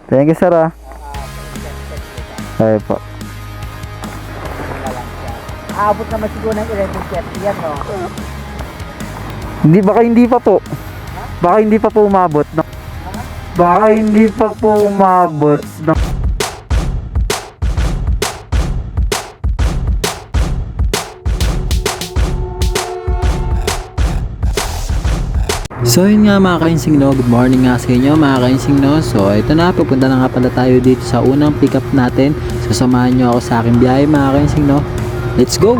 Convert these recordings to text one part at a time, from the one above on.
Thank you, sir, ah. Ay po. Aabot naman siguro ng 11:30 yan, no? Hindi, baka hindi pa po. Baka hindi pa po umabot. No? Baka hindi pa po umabot. No? So yun nga mga kainsing no, good morning nga sa inyo mga kainsing no. So ito na, pupunta na nga pala tayo dito sa unang pick up natin. Sasamahan nyo ako sa aking biyahe mga kainsing no. Let's go!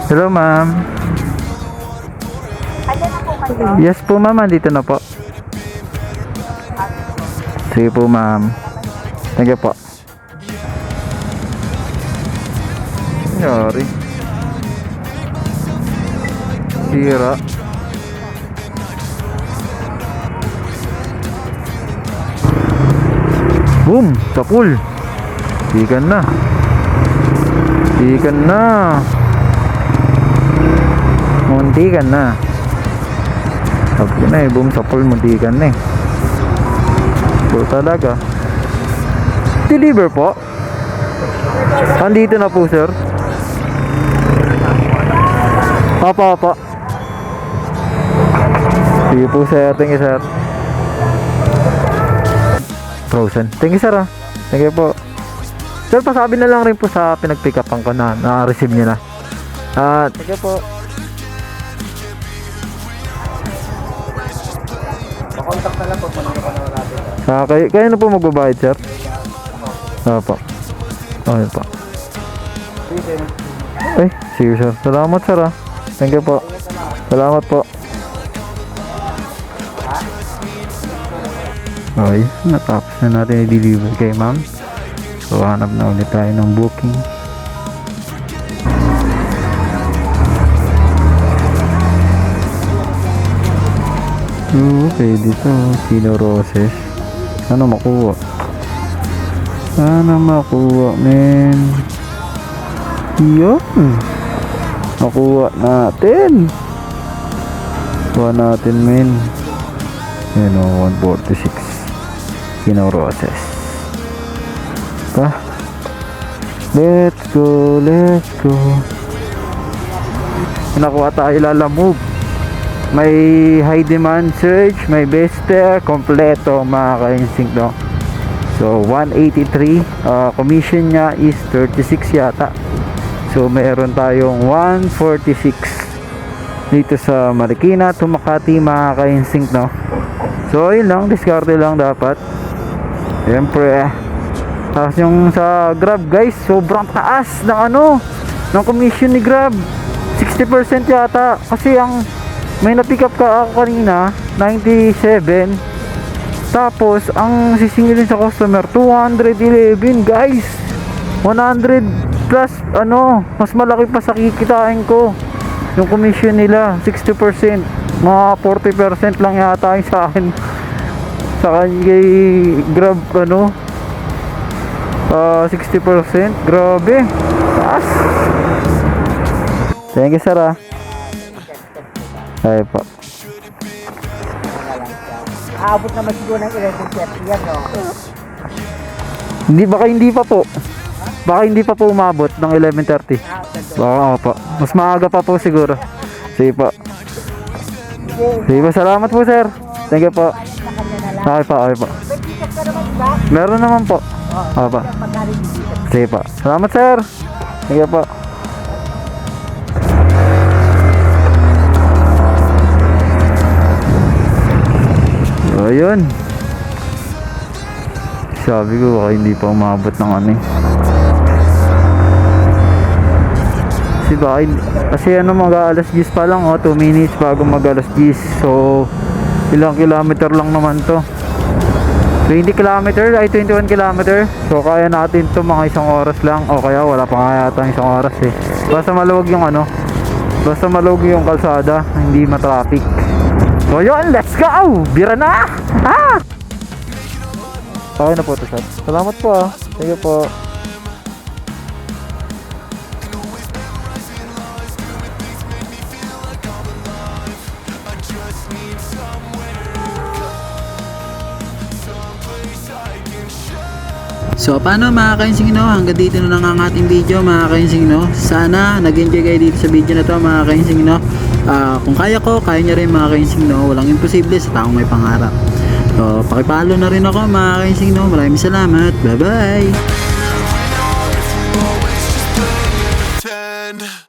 Hello, ma'am. Yes po, ma'am. Andito na po. Sige po, ma'am. Thank you po. Yari. Sira. Boom! Sa pool. Ikan na. Ikan na. Muntikan na. Sabi na eh, boom sa pool, muntikan na eh. Pool talaga. Deliver po. Andito na po, sir. Apa. Sige po, sir. Thank you, sir. Frozen. Thank you, sir, ah. Thank you po. Sir, pasabi na lang rin po sa pinag-pick upan ko na na-receive niyo na. Thank you po. Makontak na lang po, manalo ka naman natin. Kayo na po magbabayad, sir? Opo. Okay po. Eh, sige, sir. Salamat, sir, ah. Thank you po. Salamat po. Okay, natapos na natin i-deliver kay ma'am. So, hanap na ulit tayo ng booking. Okay, dito Pino Roses. Sana makuha. Sana makuha, men. Yun. Makuha natin. Kuha natin, men. Yan o, 146. Pino Roses. Pa. Let's go. Nakuha tayo lalamove. May high demand surge, may bester, kompleto mga ka-instinct, no? So 183, commission niya is 36 yata. So meron tayong 146 dito sa Marikina to Makati mga ka-instinct, no? So yun lang, diskarte lang dapat. Siyempre tapos yung sa Grab, guys, sobrang taas ng ng commission ni Grab. 60% yata. Kasi may na-pick up ka ako kanina 97, tapos ang sisingilin sa customer 211, guys. 100 plus mas malaki pa sa kikitain ko yung commission nila. 60%, mga 40% lang yata yung sa akin kay Grab 60%. Grabe taas. Thank you, sir, ah. Ay po. Aabot naman siguro ng 11:30 yan, no? Hindi, baka hindi pa po. Baka hindi pa po umabot ng 11:30. Baka po. Mas maaga pa po siguro. Sige po. Sige po, salamat po, sir. Thank you po. Okay po. Meron naman po. Okay po. Sige po. Salamat, sir. Thank you po. Ayun. Sabi ko baka hindi pa umabot ng kasi mga alas 10 pa lang, 2 minutes bago mag alas 10. So ilang kilometer lang naman to, 20 kilometer ay 21 kilometer. So kaya natin to mga isang oras lang, o kaya wala pa nga yata isang oras eh. Basta maluwag yung kalsada, hindi matraffic. So yun, let's go! Bira na! Okay na po ito, sir. Salamat po, ah. Thank you po. So paano mga kainsing no, hanggang dito na lang ang ating video mga kainsing no. Sana nag-enjoy kayo dito sa video na to mga kainsing no. Kung kaya ko, kaya nyo rin mga kainsing no. Walang imposible sa taong may pangarap. So pakipalo na rin ako mga kainsing no. Maraming salamat, bye bye. Pretend